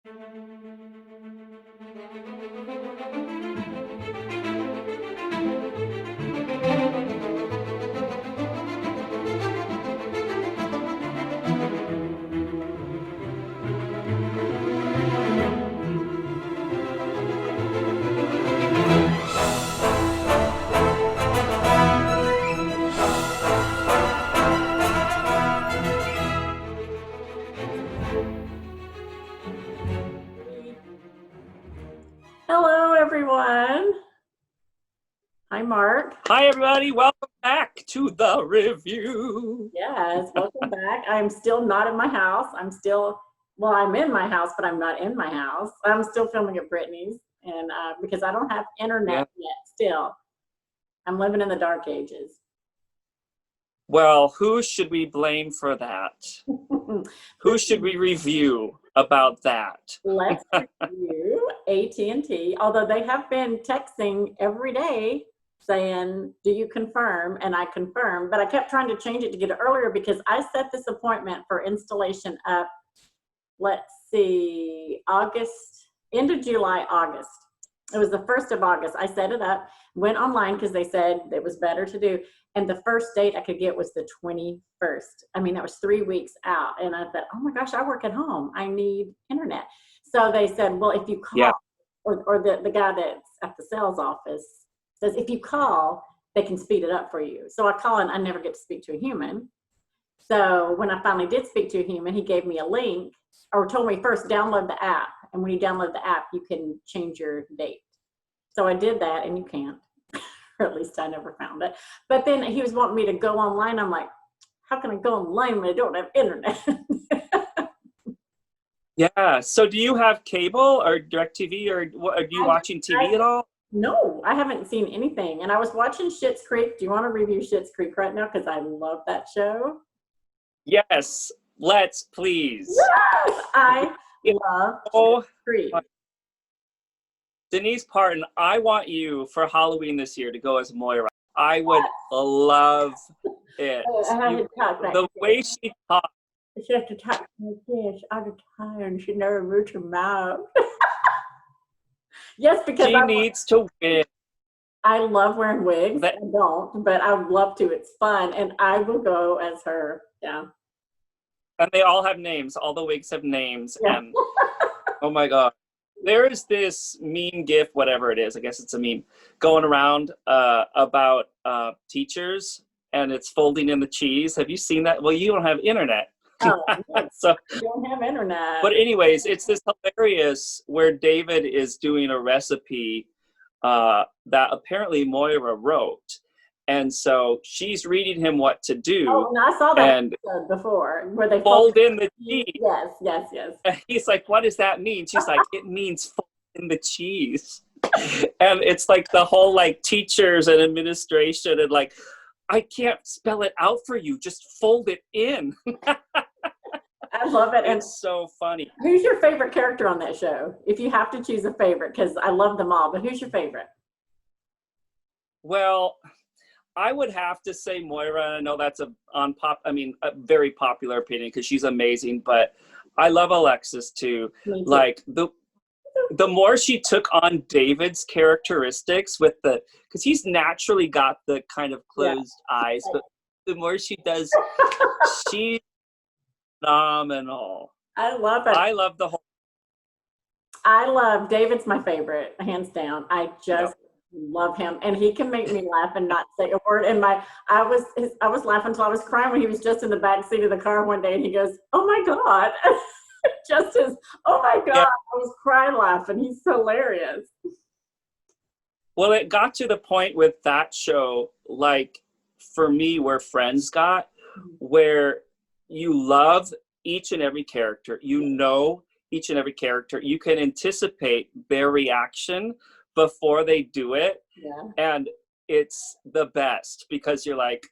Hello, everyone. Hi, Mark. Hi, everybody. Welcome back to the review. Yes, welcome back. I'm still not in my house. I'm in my house, but I'm not in my house. I'm still filming at Brittany's, and because I don't have internet yet still. I'm living in the dark ages. Well, who should we blame for that? Who should we review about that? Let's review AT&T, although they have been texting every day saying, do you confirm? And I confirm, but I kept trying to change it to get it earlier because I set this appointment for installation up, let's see, end of July, August. It was the 1st of August. I set it up, went online because they said it was better to do. And the first date I could get was the 21st. I mean, that was 3 weeks out. And I thought, oh my gosh, I work at home. I need internet. So they said, well, if you call, or the guy that's at the sales office says, if you call, they can speed it up for you. So I call and I never get to speak to a human. So when I finally did speak to a human, he gave me a link or told me first, download the app. And when you download the app, you can change your date. So I did that, and you can't. Or at least I never found it. But then he was wanting me to go online. I'm like, how can I go online when I don't have internet? Yeah. So do you have cable or DirecTV, or are you watching TV at all? No, I haven't seen anything. And I was watching Schitt's Creek. Do you want to review Schitt's Creek right now? Because I love that show. Yes. Let's, please. Yes, I love Schitt's Creek. Denise Parton, I want you for Halloween this year to go as Moira. I would love it. The way she talks. She has to talk like this all the time, and she never moves her mouth. Yes, because she needs to win. I love wearing wigs. I don't, but I would love to. It's fun, and I will go as her. Yeah. And they all have names. All the wigs have names. Yeah. And oh my God. There is this meme gif, whatever it is, I guess it's a meme, going around about teachers, and it's folding in the cheese. Have you seen that? Well, you don't have internet. Oh, so you don't have internet. But anyways, it's this hilarious where David is doing a recipe that apparently Moira wrote. And so she's reading him what to do. Oh, and I saw that before, where they fold in the cheese. Yes. And he's like, what does that mean? She's like, it means fold in the cheese. And it's like the whole like teachers and administration and like, I can't spell it out for you. Just fold it in. I love it. And it's so funny. Who's your favorite character on that show? If you have to choose a favorite, because I love them all, but who's your favorite? Well, I would have to say Moira. I know that's a very popular opinion because she's amazing, but I love Alexis too. Like the more she took on David's characteristics because he's naturally got the kind of closed eyes, but the more she does, she's phenomenal. I love it. I love the whole. I love David's my favorite, hands down. I just love him, and he can make me laugh and not say a word. And I was laughing until I was crying when he was just in the back seat of the car one day, and he goes, "Oh my God." Just as, oh my God, I was crying laughing. He's hilarious. Well, it got to the point with that show, like for me, where Friends got, where you love each and every character, you know each and every character, you can anticipate their reaction before they do it. Yeah. And it's the best because you're like,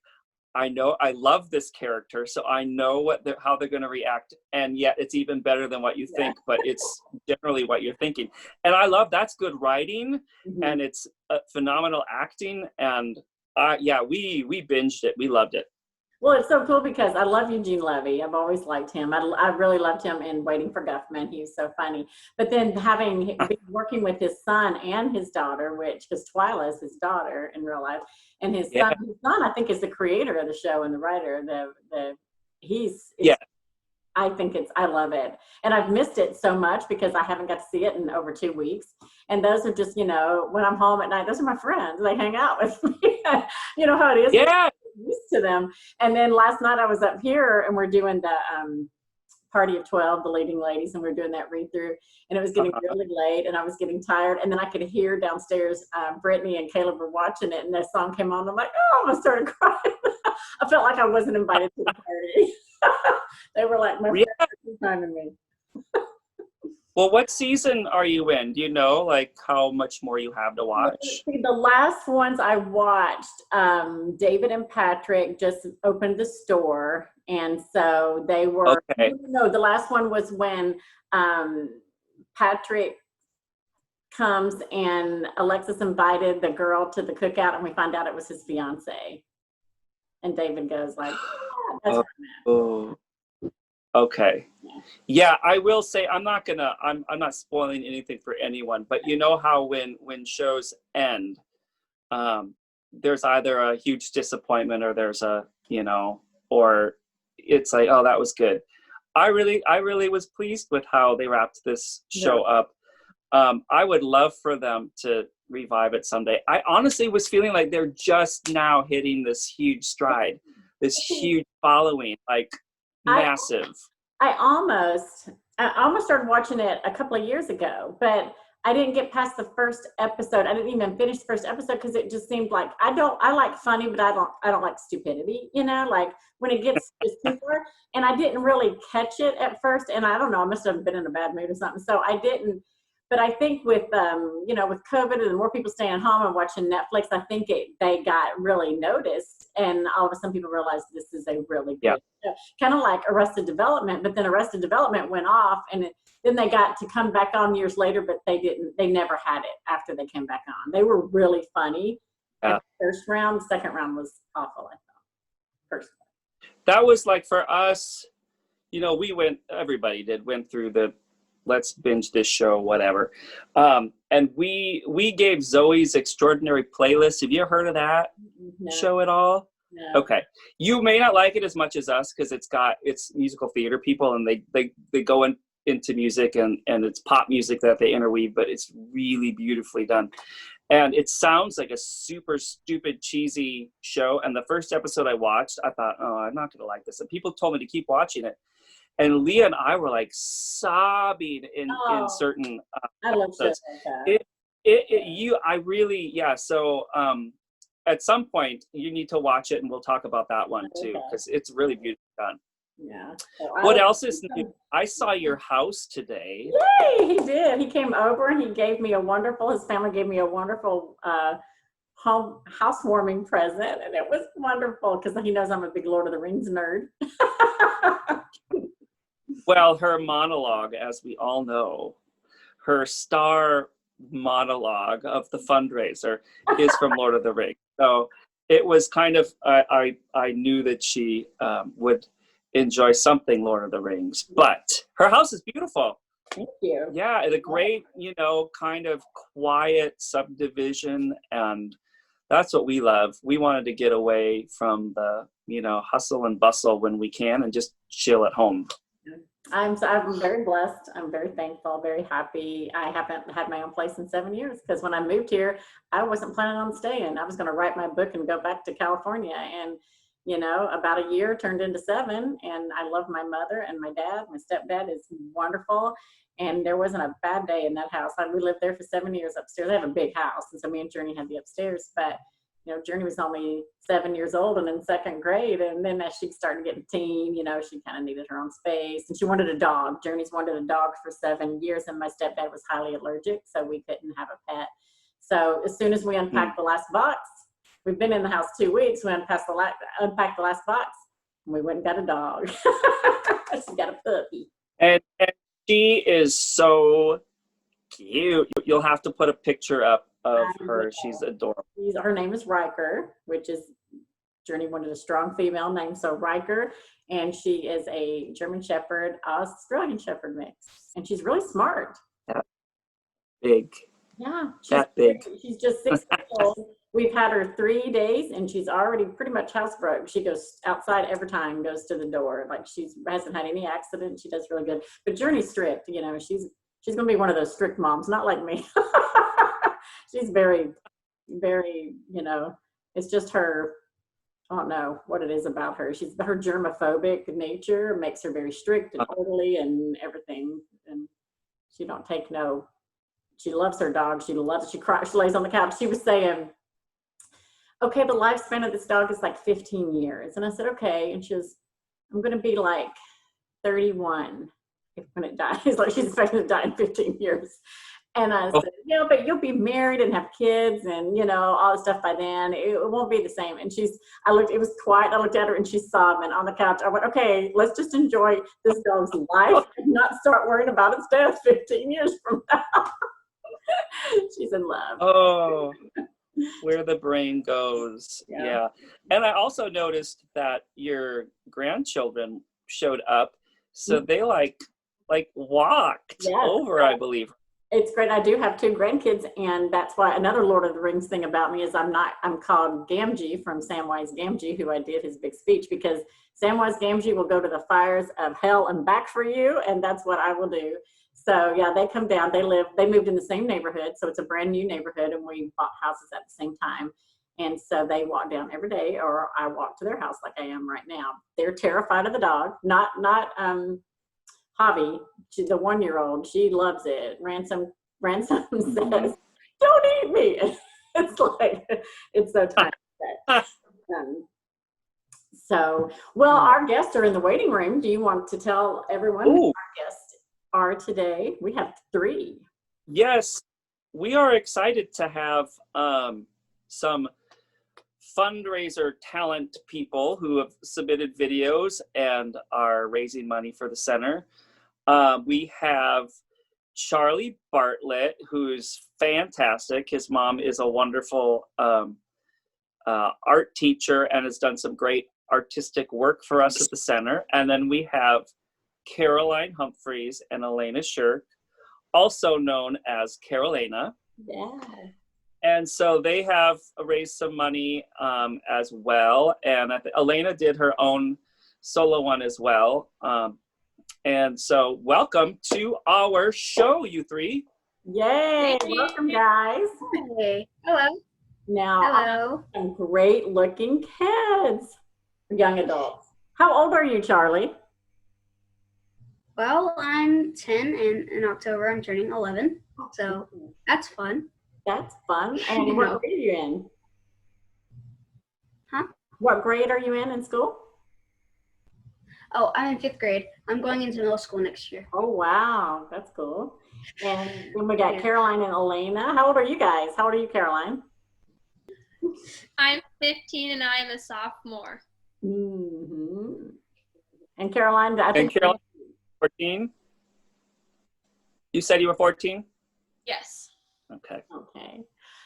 I love this character, so I know how they're going to react, and yet it's even better than what you think, but it's generally what you're thinking. And I love that's good writing, and it's phenomenal acting, and we binged it. We loved it. Well, it's so cool because I love Eugene Levy. I've always liked him. I really loved him in Waiting for Guffman. He was so funny. But then been working with his son and his daughter, which because Twyla's his daughter in real life, and Yeah. his son I think is the creator of the show and the writer. Yeah. I love it. And I've missed it so much because I haven't got to see it in over 2 weeks. And those are just, when I'm home at night, those are my friends. They hang out with me. You know how it is. Yeah. Used to them. And then last night I was up here and we're doing the Party of 12, the leading ladies, and we are doing that read through. And it was getting really late and I was getting tired. And then I could hear downstairs Brittany and Caleb were watching it and that song came on. I'm like, oh, I started crying. I felt like I wasn't invited to the party. They were like my friends timing me. Well, what season are you in? Do you know, like, how much more you have to watch? The last ones I watched, David and Patrick just opened the store, and so they were. Okay. No, the last one was when Patrick comes and Alexis invited the girl to the cookout, and we find out it was his fiance. And David goes like, "That's where I'm at." Okay. Yeah, I will say I'm not spoiling anything for anyone, but you know how when shows end, there's either a huge disappointment or there's or it's like, oh, that was good. I really was pleased with how they wrapped this show up. I would love for them to revive it someday. I honestly was feeling like they're just now hitting this huge stride, this huge following, like massive. I almost started watching it a couple of years ago, but I didn't get past the first episode. I didn't even finish the first episode because it just seemed like I like funny, but I don't like stupidity, like when it gets just too far. And I didn't really catch it at first. And I don't know, I must have been in a bad mood or something. So I didn't. But I think with with COVID and more people staying at home and watching Netflix, I think they got really noticed, and all of a sudden people realized this is a really good show. Kind of like Arrested Development, but then Arrested Development went off, and then they got to come back on years later, but they never had it after they came back on. They were really funny at the first round. The second round was awful, I thought. Personally, that was like for us, everybody went through the let's binge this show, whatever. And we gave Zoe's Extraordinary Playlist. Have you heard of that show at all? No. Okay. You may not like it as much as us because it's musical theater people and they go into music and it's pop music that they interweave, but it's really beautifully done. And it sounds like a super stupid, cheesy show. And the first episode I watched, I thought, oh, I'm not going to like this. And people told me to keep watching it. And Leah and I were like sobbing in certain I love shows like that. So at some point you need to watch it and we'll talk about that one too, because it's really beautifully done. Yeah. What else is new? I saw your house today. Yay, he did. He came over and his family gave me a wonderful housewarming present, and it was wonderful because he knows I'm a big Lord of the Rings nerd. Well, her monologue, as we all know, her star monologue of the fundraiser is from Lord of the Rings. So it was kind of, I knew that she would enjoy something Lord of the Rings, but her house is beautiful. Thank you. Yeah, it's a great, kind of quiet subdivision, and that's what we love. We wanted to get away from the, hustle and bustle when we can and just chill at home. I'm very blessed. I'm very thankful, very happy. I haven't had my own place in 7 years because when I moved here, I wasn't planning on staying. I was going to write my book and go back to California. And, about a year turned into 7. And I love my mother and my dad. My stepdad is wonderful. And there wasn't a bad day in that house. We lived there for 7 years upstairs. I have a big house. And so me and Journey had the upstairs. But Journey was only 7 years old and in 2nd grade. And then as she started getting teen, she kind of needed her own space. And she wanted a dog. Journey's wanted a dog for 7 years. And my stepdad was highly allergic, so we couldn't have a pet. So as soon as we unpacked the last box, we've been in the house 2 weeks. We unpacked the last box and we went and got a dog. She got a puppy. And she is so cute. You'll have to put a picture up of her. She's adorable. Her name is Riker, which is Journey wanted a strong female named Riker, and she is a German Shepherd, Australian Shepherd mix, and she's really smart. Big. Yeah, That big. She's just 6 years old. We've had her 3 days, and she's already pretty much housebroke. She goes outside every time, goes to the door. Like, she hasn't had any accident. She does really good. But Journey's strict. You know, she's going to be one of those strict moms, not like me. She's very, very, you know, it's just her. I don't know what it is about her. Her germophobic nature makes her very strict and orderly and everything. And she don't take no. She loves her dog. She loves it. She cries. She lays on the couch. She was saying, okay, the lifespan of this dog is like 15 years. And I said, okay. And she was, I'm going to be like 31 when it dies. Like, she's expecting to die in 15 years. And I said, yeah, but you'll be married and have kids and, you know, all the stuff by then. It won't be the same. And it was quiet. I looked at her and she's sobbing on the couch. I went, okay, let's just enjoy this dog's life and not start worrying about its death 15 years from now. She's in love. Oh, where the brain goes. Yeah. And I also noticed that your grandchildren showed up. So they like walked over, I believe. It's great. I do have 2 grandkids, and that's why another Lord of the Rings thing about me is I'm called Gamgee from Samwise Gamgee, who I did his big speech, because Samwise Gamgee will go to the fires of hell and back for you, and that's what I will do. So yeah, they come down, they moved in the same neighborhood, so it's a brand new neighborhood, and we bought houses at the same time. And so they walk down every day, or I walk to their house like I am right now. They're terrified of the dog, not Javi, she's the 1-year-old. She loves it. Ransom says, "Don't eat me." It's like, it's so tiny. Well, our guests are in the waiting room. Do you want to tell everyone who our guests are today? We have 3. Yes, we are excited to have some fundraiser talent people who have submitted videos and are raising money for the center. We have Charlie Bartlett, who's fantastic. His mom is a wonderful art teacher and has done some great artistic work for us at the center. And then we have Caroline Humphreys and Elena Shirk, also known as Carolana. Yeah. And so they have raised some money as well. And Elena did her own solo one as well. And so welcome to our show, you 3. Yay. Welcome, guys. Hey. Hello. Now, some great looking kids, young adults. How old are you, Charlie? Well, I'm 10, and in October I'm turning 11. So that's fun. That's fun. And what grade are you in? Huh? What grade are you in school? Oh, I'm in 5th grade. I'm going into middle school next year. Oh, wow. That's cool. And then we got Caroline and Elena. How old are you guys? How old are you, Caroline? I'm 15 and I'm a sophomore. Mm-hmm. And Caroline, I think. And Caroline, 14? You said you were 14? Yes. Okay. Okay.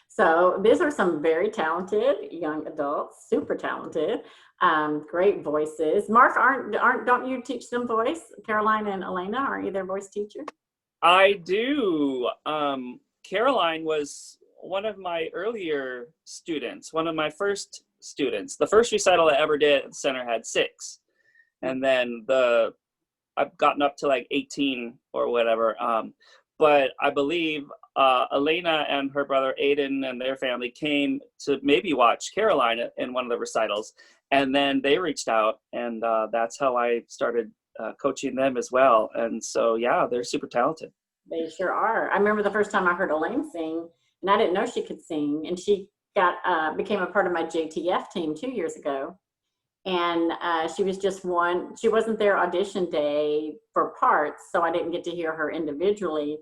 So these are some very talented young adults, super talented, great voices. Mark, don't you teach them voice? Caroline and Elena, aren't you their voice teacher? I do. Caroline was one of my earlier students, one of my first students. The first recital I ever did at the center had 6. And then I've gotten up to like 18 or whatever. But I believe Elena and her brother Aiden and their family came to maybe watch Caroline in one of the recitals. And then they reached out, and that's how I started coaching them as well. And so, yeah, they're super talented. They sure are. I remember the first time I heard Elaine sing, and I didn't know she could sing. And she became a part of my JTF team 2 years ago. And she was just she wasn't there audition day for parts, so I didn't get to hear her individually.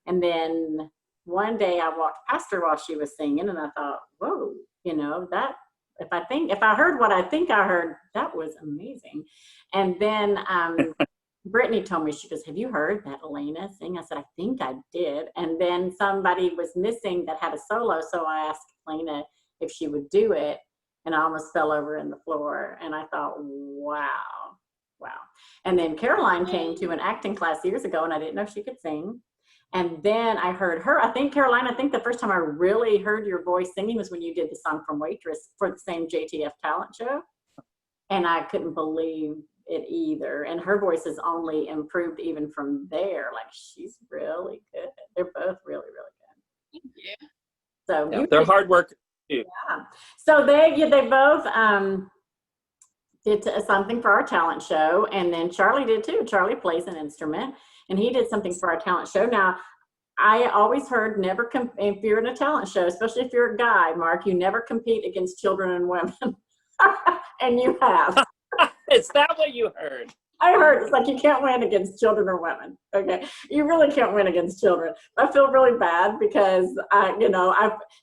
And then one day I walked past her while she was singing, and I thought, whoa, you know, that, if I heard what I think I heard, that was amazing. And then Brittany told me, she goes, have you heard that Elena sing? I said, I think I did. And then somebody was missing that had a solo, so I asked Elena if she would do it. and I almost fell over in the floor. And I thought, wow. And then Caroline came to an acting class years ago, and I didn't know she could sing. And then I heard her. I think, Caroline, the first time I really heard your voice singing was when you did the song from Waitress for the same JTF talent show. And I couldn't believe it either. And her voice has only improved even from there. Like, she's really good. They're both really, really good. Thank you. So Yeah, they're hard work too. Yeah. So they both did something for our talent show, and then Charlie did too. Charlie plays an instrument, and he did something for our talent show. Now, I always heard never if you're in a talent show, especially if you're a guy, Mark, you never compete against children and women. And you have. Is that what you heard? I heard it's like you can't win against children or women. Okay, you really can't win against children. I feel really bad because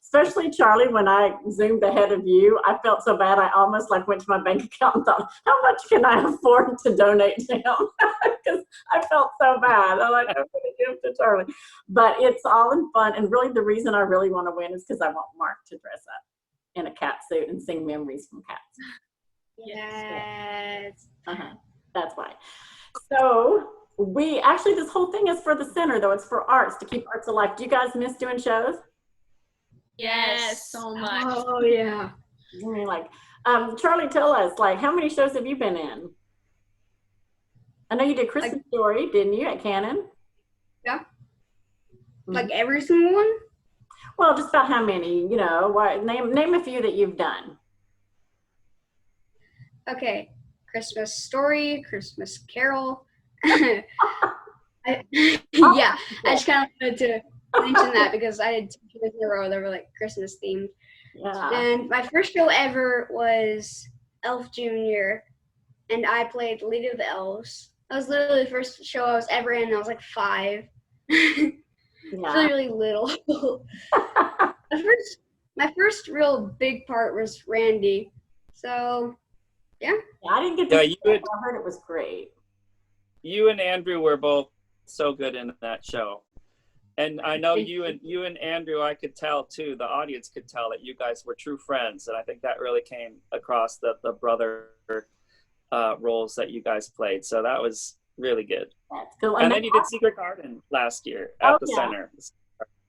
especially Charlie, when I zoomed ahead of you, I felt so bad. I almost went to my bank account and thought, how much can I afford to donate to him? Because I felt so bad. I'm like, I'm going to give to Charlie, but it's all in fun. And really, the reason I really want to win is because I want Mark to dress up in a cat suit and sing memories from cats. Yes. That's why. So this whole thing is for the center, though. It's for arts, to keep arts alive. Do you guys miss doing shows? Yes, so much. Oh, yeah. I mean, Charlie, tell us, how many shows have you been in? I know you did Christmas Story, didn't you, at Cannon? Yeah. Mm-hmm. Every single one? Well, just about how many, name a few that you've done. Okay. Christmas Story, Christmas Carol. I just kind of wanted to mention that because I did 2 shows in a row that were Christmas themed. Yeah. And my first show ever was Elf Jr., and I played the lead of the elves. That was literally the first show I was ever in. I was 5. Really, really little. My first real big part was Randy. So, yeah. I didn't get to see it, but I heard it was great. You and Andrew were both so good in that show. And I know you and Andrew, I could tell too, the audience could tell that you guys were true friends. And I think that really came across the brother roles that you guys played. So that was really good. That's cool. And then you did Secret Garden last year at the center.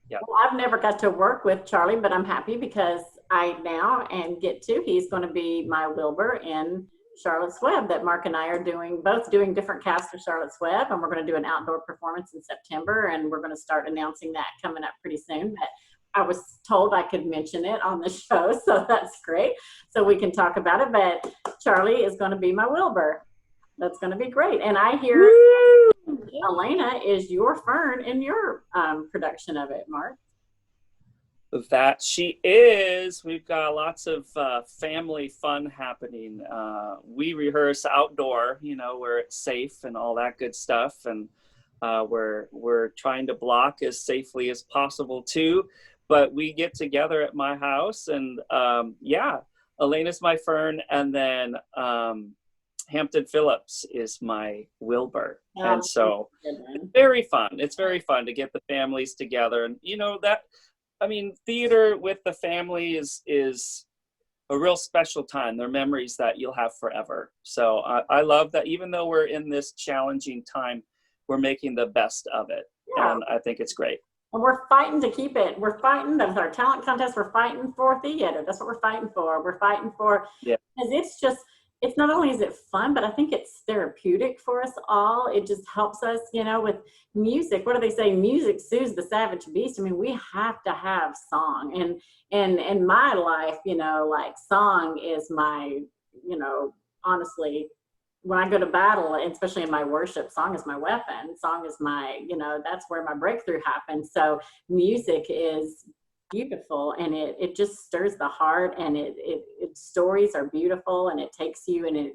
Yeah. Well, I've never got to work with Charlie, but I'm happy because I now he's going to be my Wilbur in Charlotte's Web that Mark and I are both doing different casts of Charlotte's Web, and we're going to do an outdoor performance in September, and we're going to start announcing that coming up pretty soon. But I was told I could mention it on the show, so that's great. So we can talk about it, but Charlie is going to be my Wilbur. That's going to be great. And I hear Elena is your Fern in your production of it, Mark. That she is. We've got lots of family fun happening. We rehearse outdoor, where it's safe and all that good stuff. And we're trying to block as safely as possible too. But we get together at my house and Elena's my Fern, and then Hampton Phillips is my Wilbur. And so it's very fun. It's very fun to get the families together. And theater with the family is a real special time. They're memories that you'll have forever. So I love that even though we're in this challenging time, we're making the best of it. Yeah. And I think it's great. And we're fighting to keep it. We're fighting. That's our talent contest. We're fighting for theater. That's what we're fighting for. We're fighting for, because it's not only is it fun, but I think it's therapeutic for us all. It just helps us, with music. What do they say? Music soothes the savage beast. I mean, we have to have song. And in my life, song is my, honestly, when I go to battle, especially in my worship, song is my weapon. Song is my, that's where my breakthrough happens. So music is beautiful, and it just stirs the heart, and it stories are beautiful, and it takes you and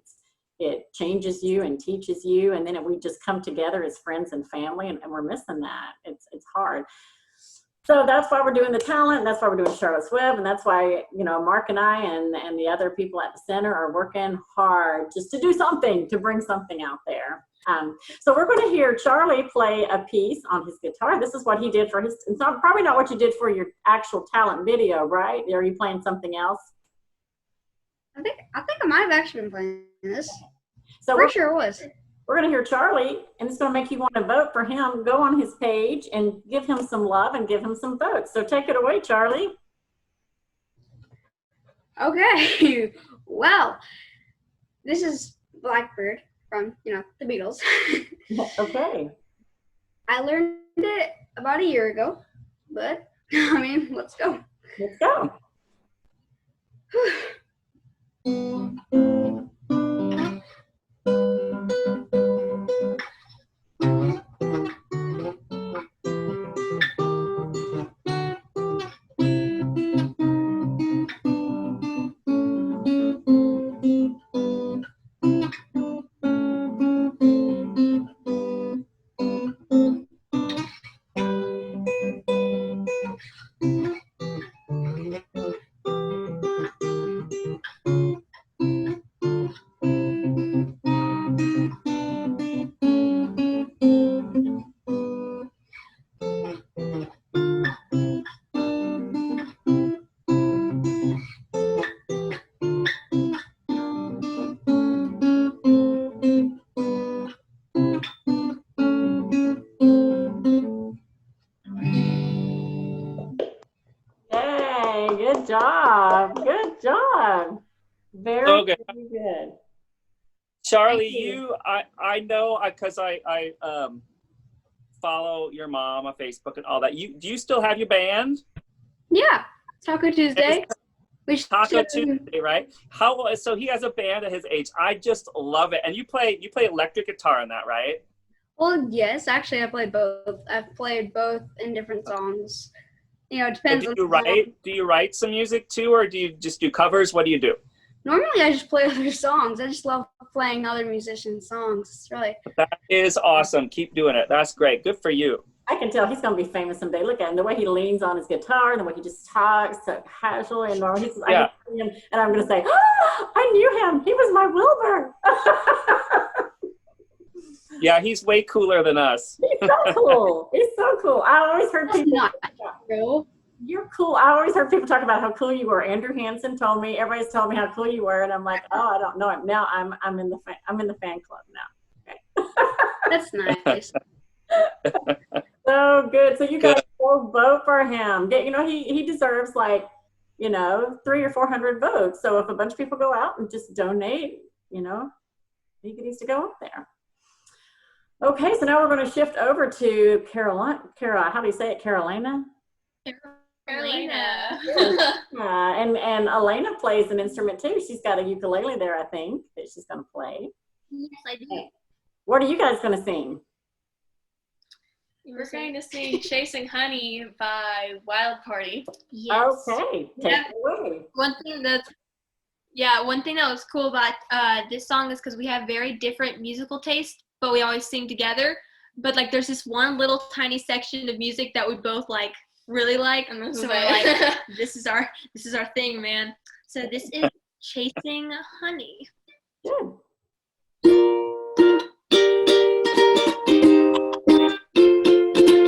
it changes you and teaches you, and then we just come together as friends and family, and we're missing that. It's hard. So that's why we're doing the talent, and that's why we're doing Charlotte's Web, and that's why Mark and I and the other people at the center are working hard just to do something, to bring something out there. So we're going to hear Charlie play a piece on his guitar. This is what he did for his, it's probably not what you did for your actual talent video, right? Are you playing something else? I think I might have actually been playing this. So For sure it was. we're going to hear Charlie, and it's going to make you want to vote for him. Go on his page and give him some love and give him some votes. So take it away, Charlie. Okay. Well, this is Blackbird from, the Beatles. Okay. I learned it about a year ago, but let's go. Let's go. Yay, good job. Good job. Very, Okay. very good. Charlie, I know because I follow your mom on Facebook and all that. Do you still have your band? Yeah. Taco Tuesday. Taco Tuesday, right? So he has a band at his age. I just love it. And you play electric guitar in that, right? Well, yes, actually I played both. I've played both in different songs. It depends on do you write some music too, or do you just do covers? What do you do? Normally I just play other songs. I just love playing other musicians' songs. That is awesome. Keep doing it. That's great. Good for you. I can tell he's going to be famous someday. Look at him, the way he leans on his guitar, and the way he just talks so casually and normal. Yeah. And I'm going to say, oh, I knew him. He was my Wilbur. Yeah, he's way cooler than us. He's so cool. He's so cool. I always heard That's people. not true. You're cool. I always heard people talk about how cool you were. Andrew Hansen told me. Everybody's told me how cool you were, and I'm like, oh, I don't know him. Now I'm in the fan club now. Okay. That's nice. So good. So you guys will vote for him. He deserves 300 or 400 votes. So if a bunch of people go out and just donate, he needs to go up there. Okay, so now we're going to shift over to Carolina. How do you say it? Carolina? Carolina. And Elena plays an instrument too. She's got a ukulele there, I think, that she's going to play. Yes, I do. What are you guys going to sing? We're going to sing Chasing Honey by Wild Party. Yes. Okay, take it away. One thing that was cool about this song is because we have very different musical tastes, but we always sing together. But there's this one little tiny section of music that we both really like, and so we're like, this is our thing, man. So this is Chasing Honey. Good.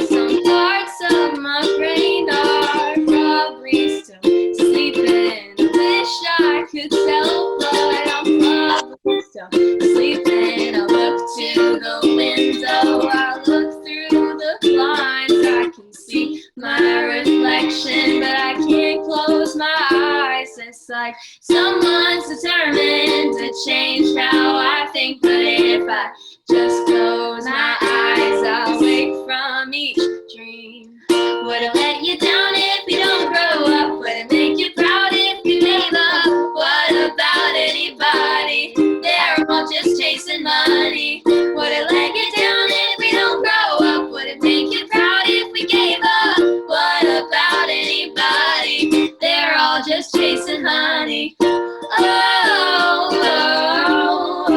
Some parts of my brain are probably still sleeping. I wish I could tell, but I'm probably still sleeping. I look to the window, I look through the blinds, I can see my reflection, but I can't close my eyes. It's like someone's determined to change how I think, but if I just close my eyes, I'll wake from each dream. Would it let you down if you don't grow up? Would it make you proud if you gave up? What about anybody? They're all just chasing money. Would it let you down if we don't grow up? Would it make you proud if we gave up? What about anybody? They're all just chasing honey. Oh, oh, oh, oh,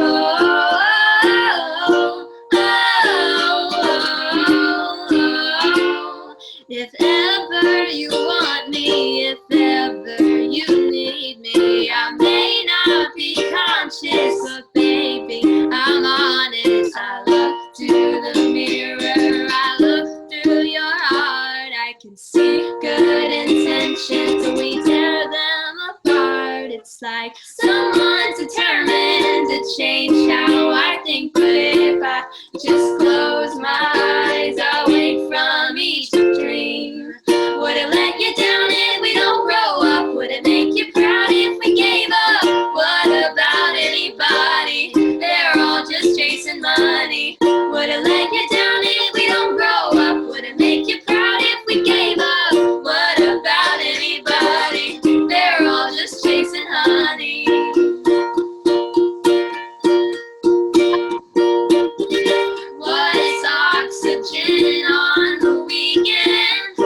oh, oh. If ever you want me, if ever you need me, I may not be conscious, but baby, I'm honest. I look to the mirror, I look through your heart, I can see good intentions, we tear them apart. It's like some changed how I think. But if I just close my eyes, I'll wake from each dream. Would it let you down if we don't grow up? Would it make you proud if we gave up? What about anybody? They're all just chasing money. Would it let you down if we don't grow up? Would it make you proud if we gave up? What about anybody? They're all just chasing honey. What's oxygen on the weekend?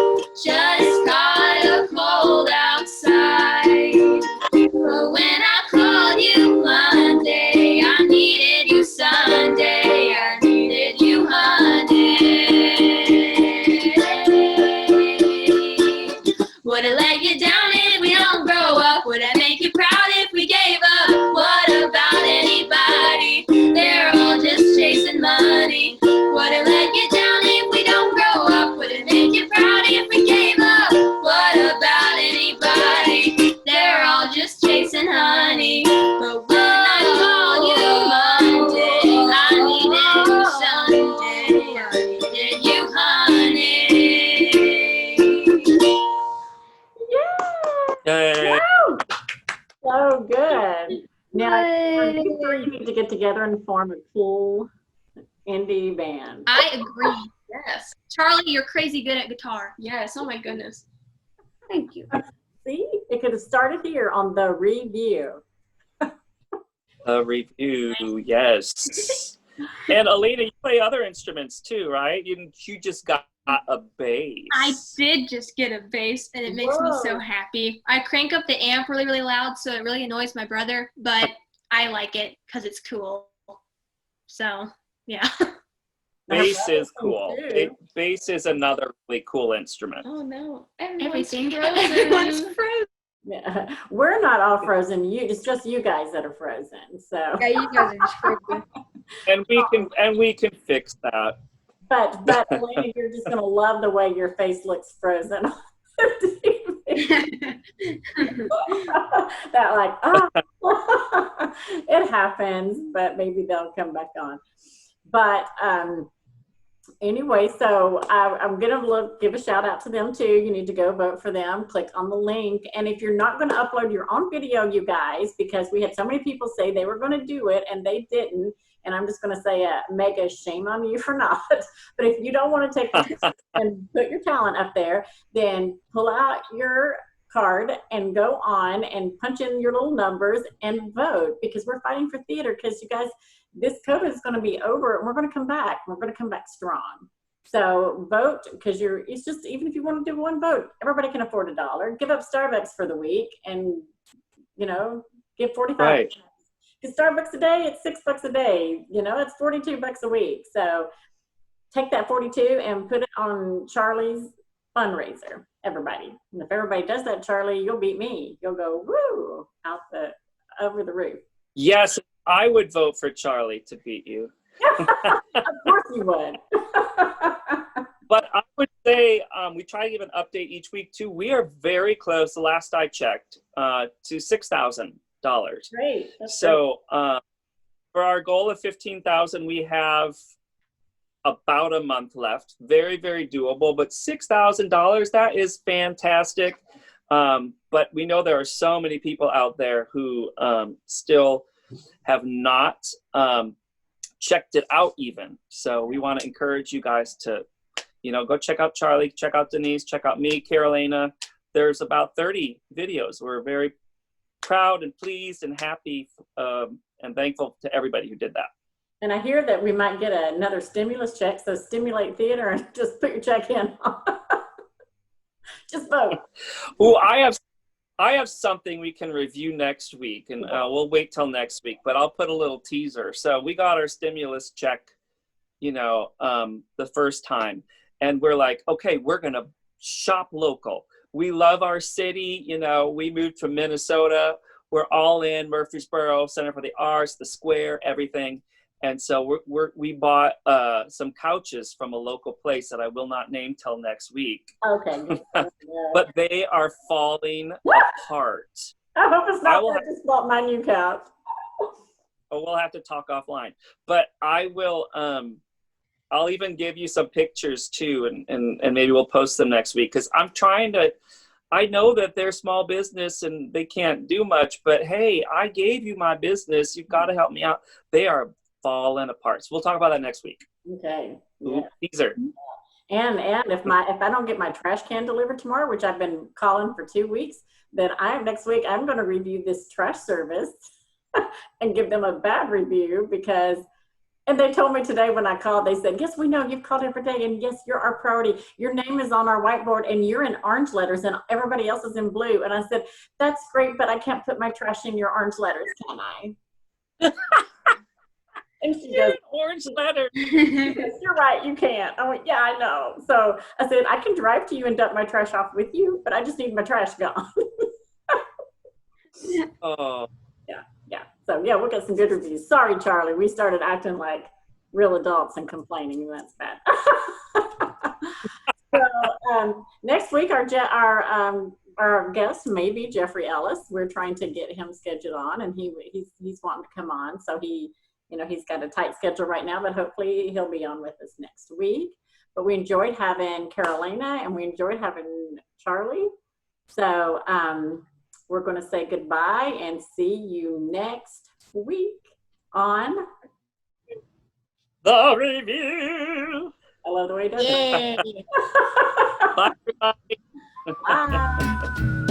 Just got a cold outside. But when I called you Monday, I needed you Sunday. I needed you honey. Would it let you down if we don't grow up? Would it make you proud if we gave up? What about anybody? They're all just chasing money. Would it let you down if we don't grow up? Would it make you proud if we gave up? What about anybody? They're all just chasing honey. But when I called you Monday, I needed you Sunday. I needed you honey. Yay. Woo! So good. Now, you three need to get together and form a cool indie band. I agree. Yes. Charlie, you're crazy good at guitar. Yes. Oh my goodness. Thank you. See, it could have started here on the review. A review, yes. And Alina, you play other instruments too, right? You just got a bass. I did just get a bass, and it makes me so happy. I crank up the amp really, really loud, so it really annoys my brother, but I like it because it's cool. So, yeah. Bass is cool. Bass is another really cool instrument. Oh no, Everything. everyone's frozen. Yeah. We're not all frozen. It's just you guys that are frozen. So Yeah, you guys are just frozen. And we can fix that. but Elena, you're just gonna love the way your face looks frozen. That like, oh, it happens, but maybe they'll come back on. But anyway, so I'm gonna give a shout out to them too. You need to go vote for them. Click on the link, and if you're not going to upload your own video, you guys, because we had so many people say they were going to do it and they didn't. And I'm just going to say a mega shame on you for not. But if you don't want to take and put your talent up there, then pull out your card and go on and punch in your little numbers and vote, because we're fighting for theater. Because you guys, this COVID is going to be over and we're going to come back. We're going to come back strong. So vote, because it's just, even if you want to do one vote, everybody can afford $1. Give up Starbucks for the week and, give 45. Right. Because Starbucks a day, it's $6 a day. It's $42 a week. So take that 42 and put it on Charlie's fundraiser, everybody. And if everybody does that, Charlie, you'll beat me. You'll go, woo, over the roof. Yes, I would vote for Charlie to beat you. Of course you would. But I would say we try to give an update each week too. We are very close, the last I checked, to $6,000. Great. So for our goal of 15,000, we have about a month left. Very, very doable. But $6,000, that is fantastic. But we know there are so many people out there who still have not checked it out even. So we want to encourage you guys to, go check out Charlie, check out Denise, check out me, Carolina. There's about 30 videos. We're very proud and pleased and happy and thankful to everybody who did that. And I hear that we might get another stimulus check, so stimulate theater and just put your check in. Just vote. Oh, I have something we can review next week, and we'll wait till next week, but I'll put a little teaser. So we got our stimulus check, the first time, and we're like, okay, we're going to shop local. We love our city. We moved from Minnesota. We're all in Murfreesboro, Center for the Arts, the Square, everything. And so we bought some couches from a local place that I will not name till next week. Okay. But they are falling apart. I hope it's not I just bought my new couch. Oh, we'll have to talk offline. But I will. I'll even give you some pictures too, and maybe we'll post them next week, because I'm trying to. I know that they're small business and they can't do much, but hey, I gave you my business. You've got to help me out. They are falling apart. So we'll talk about that next week. Okay. Ooh, teaser. And if I don't get my trash can delivered tomorrow, which I've been calling for 2 weeks, then next week I'm going to review this trash service and give them a bad review, because, and they told me today when I called, they said, yes, we know you've called every day, and yes, you're our priority. Your name is on our whiteboard and you're in orange letters and everybody else is in blue. And I said, that's great, but I can't put my trash in your orange letters, can I? And she goes, orange letter. she goes, you're right, you can't. I went, yeah, I know. So I said, I can drive to you and dump my trash off with you, but I just need my trash gone. Oh. Yeah. So yeah, we'll get some good reviews. Sorry, Charlie, we started acting like real adults and complaining, and that's bad. So next week, our guest may be Jeffrey Ellis. We're trying to get him scheduled on, and he's wanting to come on. So he's got a tight schedule right now, but hopefully he'll be on with us next week. But we enjoyed having Carolina, and we enjoyed having Charlie. So we're going to say goodbye and see you next week on The Review. I love the way he does it. Yay. Bye, everybody. Bye.